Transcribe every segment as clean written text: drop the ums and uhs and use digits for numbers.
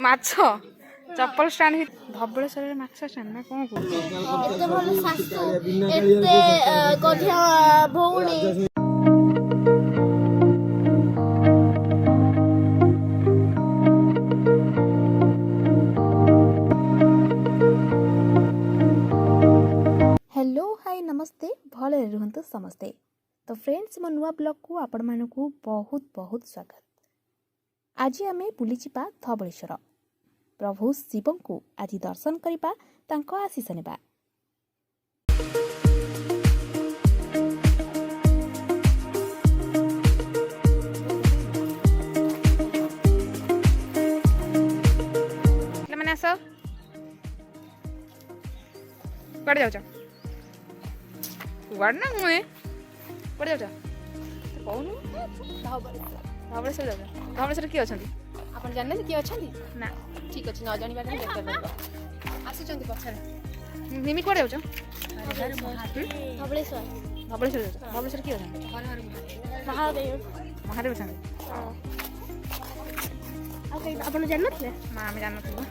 ମାଛ ଚପଲ ଷ୍ଟାଣ୍ଡ ଧବଳେଶ୍ୱରରେ ମାଛ ଷ୍ଟାଣ୍ଡ ନା କଣ କହୁଛି? ଏତେ ଭଲ ଶାଶୁ ଏତେ ଗଧିଆ ଭଉଣୀ। हेलो हाय नमस्ते भले रुहतु समस्ते। तो फ्रेंड्स मो नुआ ब्लॉग को आपण मानकु बहुत बहुत स्वागत। आज आमे बुली जिबा धबळेश्वर प्रभु शिवं को आज दर्शन करिबा तांको आशीष नेबा। माने आसो कुआडे जाउछ कुआडे ना मुए कुआडे जाउछ कहूनु धबळेश्वर जाउछ धबळेश्वर किए अछंती आपण जानले कि अछंती ना ठीक अछि न जानि बारे देखते आसीचंती पछरे निमी कुआडे जाउछ धबळेश्वर धबळेश्वर जाउछ धबळेश्वर किए अछंती महादेव महादेव अछंती आपण जाननथले ना आमे जानथुबा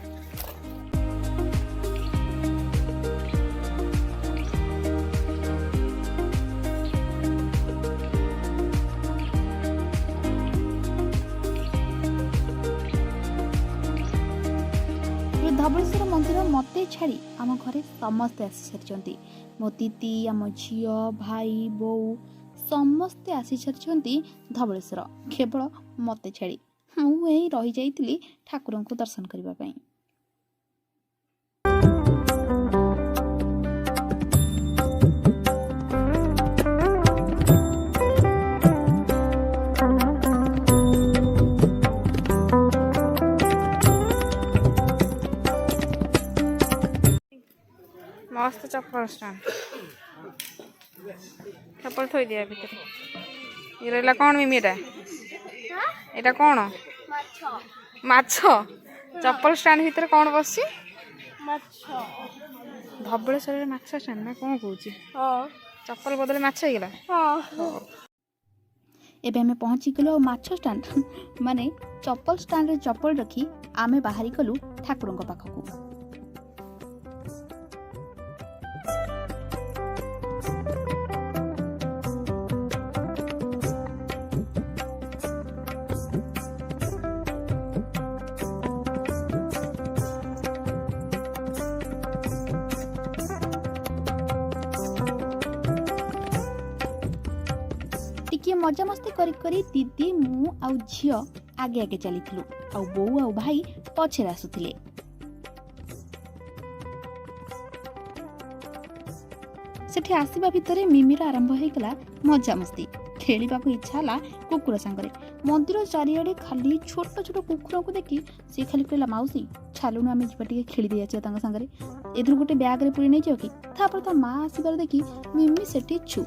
धबळेश्वर मंदिर मते छाड़ी आम घरे समस्ते आसी सारी मो दीदी आम झील भाई बो समस्ते आसी सारी धबळेश्वर केवल मते छाड़ी मुझे रही जाइली ठाकुर को दर्शन करने। मस्त चप्पल स्टैंड चप्पल थोई दिया भीतर ये रहा कौन मिमी एटा कौन माछ चप्पल स्टैंड भीतर कौन बस धबळेश्वर माछ स्टैंड ना कौन कहूँ चप्पल बदले माछ हो गला। एबे हमें पहुंची गलो माछ स्टैंड माने चप्पल स्टैंड रे चप्पल रखी आमे बाहरी गलु ठाकुर पाखकू। टिके मजा मस्ती करी करी दीदी मु आउ झियो आगे आगे चली आउ बो आउ भाई पछे आसुथिले। सेठी आसीबा भितरे मिमीर आरंभ हो गला मजा मस्ती खेलिबा को इच्छा ला कुकुर संगरे मंदिर चारिआडे खाली छोट छोट कुकुर को देखी से खाली कहला माउसी छालुनु आमे जिबा टिके खेली दे जाचे तांग संगरे एधुर गोटे बैग रे पुरी नै जाओ कि तापर त मां आसीबार देखी मिमी सेठी छु।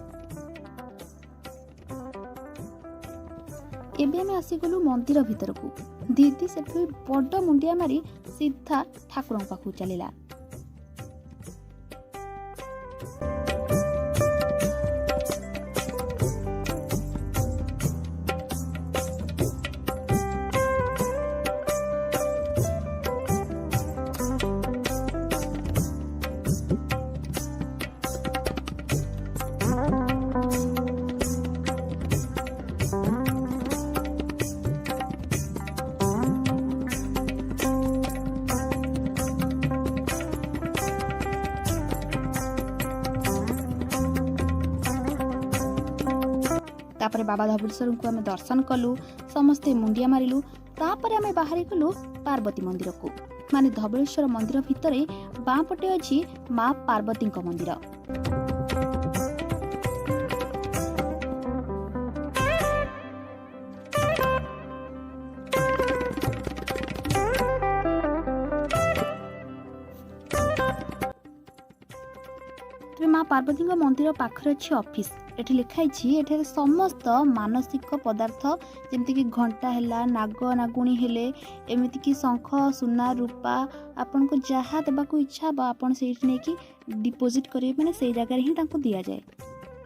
एबे हमें आसीगलु मंदिर भीतर को दीदी से बड़ मुंडिया मारी सीधा ठाकुर पाखु चलिला। तापर बाबा धबळेश्वर को आमे दर्शन कलु समस्ते मुंडिया मारिलु तापर आमे बाहरी गलु पार्वती मंदिर को माने धबळेश्वर मंदिर भितरे बाँ पटे अछि माँ पार्वती मंदिर। माँ पार्वती मंदिर पाखरे अच्छी ऑफिस एठी लिखाई एठारे समस्त मानसिक पदार्थ जमती कि घंटा हैला नाग नागुणी हेले एमिति कि शंख सुना रूपा आपन को जहाँ देबाकू इच्छा बा आपन सेठी नेकी डिपोजिट करिए माने सेई जगह ही तांको दिया जाए।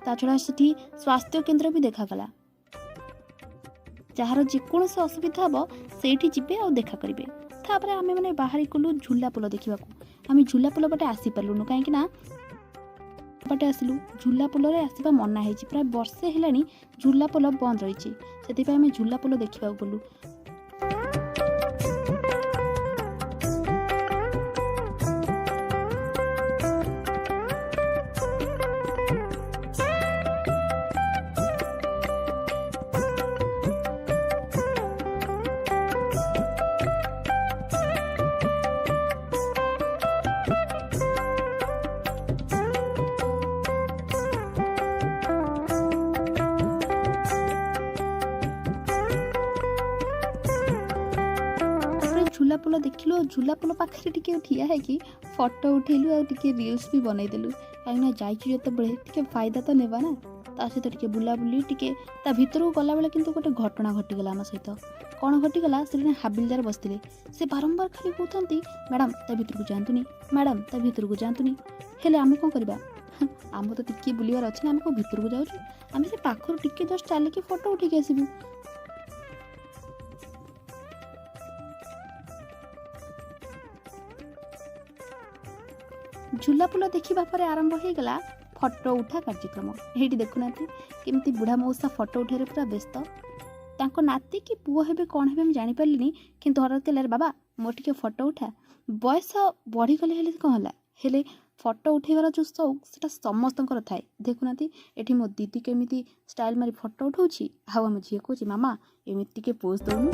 ता छड़ा सेठी स्वास्थ्य केंद्र भी देखा गला जार जेकोसी असुविधा हम से देखा करेंगे तापर आमे माने बाहरी गलु झुला पोल देखा। आम झुला पोल पटे आसीपारूनु कहीं पटे आसलु झुला पोल आसवा मना है प्राय वर्षे है झुला पोल बंद रही से आम झुला पोल देखा गलु। झुला पोल देखिलु झुला पोल पाखे टिके ठिया है कि फोटो उठेलु और टिके रील्स भी बनईदेलु कहीं जाइए जो फायदा तो नेबा ना ता सहित टिके बुलाबुली टिके ता भीतर को गला बेले किंतु गोटे घटना घटीगला आम सहित कौन घटीगला से हाबिलदार बसते से बारंबार खाली कहते मैडम ता भीतर को जातुनी मैडम ता भीतर को जातुनी हेले आम कौन करवा आम तो टिके बुलार अच्छे आम को भीतर को जाऊँ आम से पाखर टिके जस्ट चलिए फोटो उठिक आसबू। झुला पोल देखा पर आरंभ हो गला फोटो उठा कार्यक्रम। ये देखुना केमती बुढ़ा मौसा फोटो उठारे पूरा व्यस्त तांको नाती कि पुओ हेबे कौन हेबे मैं जानी पारलिनी किंतु हर कहले बाबा मोर टिके फोटो उठा बयस बढ़ी गले हेले कौन होला हेले फोटो उठेबार जो शौक सेटा समस्तंकर थाए। देखुना एठी मो दीदी केमिति स्टाइल मारी फोटो उठाउछि हाउ हम झिए कहछि मामा एमिति के पोज दउनु।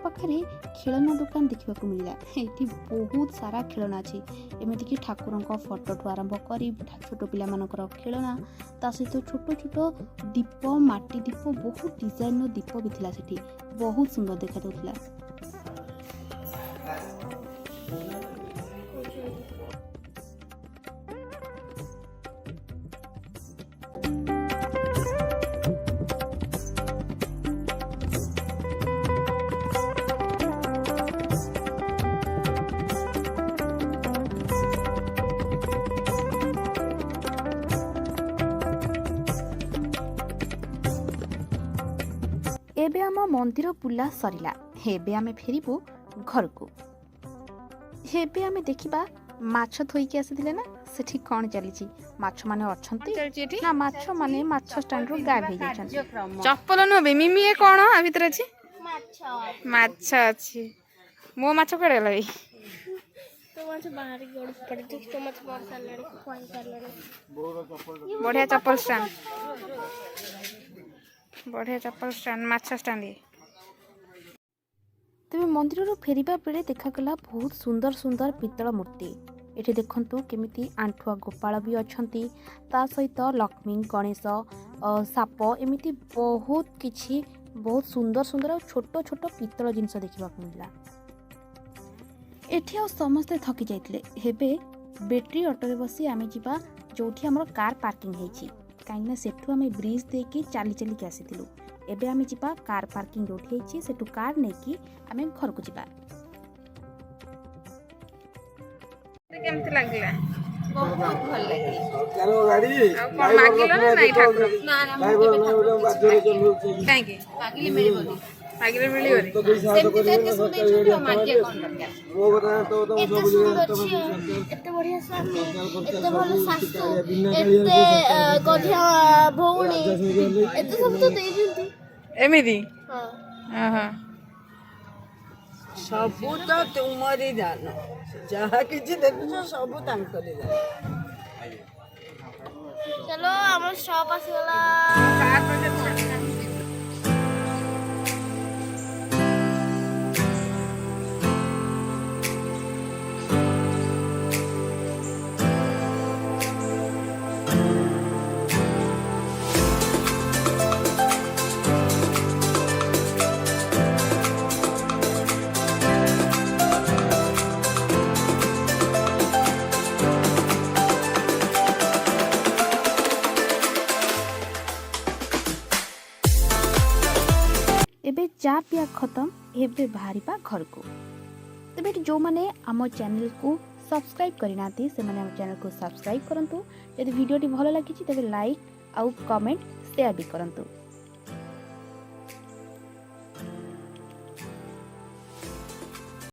पाखे खेलना दुकान देखा मिलला ये बहुत सारा खेलना अच्छी एमती कि ठाकुर फोटो ठू आरंभ कर छोट पिला खेलना ता सहित छोट छोट दीप माटी दीप बहुत डिजाइन दीप भी थिला सेठी बहुत सुंदर देखा जाउथला। एबे आम मंदिर बुला सरिला हेबे आमे फेरिबू घर को हेबे आमे देखिबा माछ थोइकी आसीथिले ना सेठी कोन चलीची माछ माने अछंती ना माछ माने माछ स्टैंड रो गायब हो जाछन चप्पल नबे मिमी ए कोन आ भीतर अछि माछ अछि मो माछ कड़े लई तो माछ बाहर गोड़ पड़ती तो माछ बाहर सालड़ी खोई सालड़ी बढ़िया चप्पल स्टैंड बढ़िया चप्पल स्टैंड माछ स्टैंड ये तेज मंदिर फेरिबा बेले देखागला बहुत सुंदर सुंदर पितल मूर्ति ये देखंतु केमिति आंठुआ गोपाल भी अछंती ता सहित लक्ष्मी गणेश साप एमिति बहुत किछि बहुत सुंदर सुंदर छोट छोट पितल जिनस देखा मिलला। एठी आ समस्ते थकी जाइतिले हेबे बैटरी ऑटो रे बसी आमे जिबा जोठी हमर कार पार्किंग हेछि कहीं सेठू आम ब्रिज देकी चली चली के आसीलु एबे आमे जिबा कार पार्किंग जोठी हेछि सेठू कार नेकी आमे घर को जिबा। केमति लागला बहुत भल लागे चालो गाड़ी आ कोन मागिलो ना नाही ठाकुर ना ना ड्राइवर ना बाध्य चलुछि काहे के मागिले मिले बोली मागिले मिली बरी तो पैसा तो सेमती देके सुनै छु मागिए कोन दरकार वो बता तो एते सब सुंदर छी एते बढ़िया स्वामी एते भल शास्त्र एते गधिया भौणी एते सब तो देई दिंती एमिदी हां आहा सबू तो तुमरी दान जहाँ किसी देखुछ सबू तांकरी दान। चलो हमर स्टॉप आसीगला कार पर एबे चा पिया खत्म एबे बाहरिबा घर को। तेबे जो माने आम चैनल को सब्सक्राइब करना से माने आम चैनल को सब्सक्राइब करंतु। यदि वीडियोटी भल लगी तेबे लाइक आउ कमेंट शेयर भी करंतु।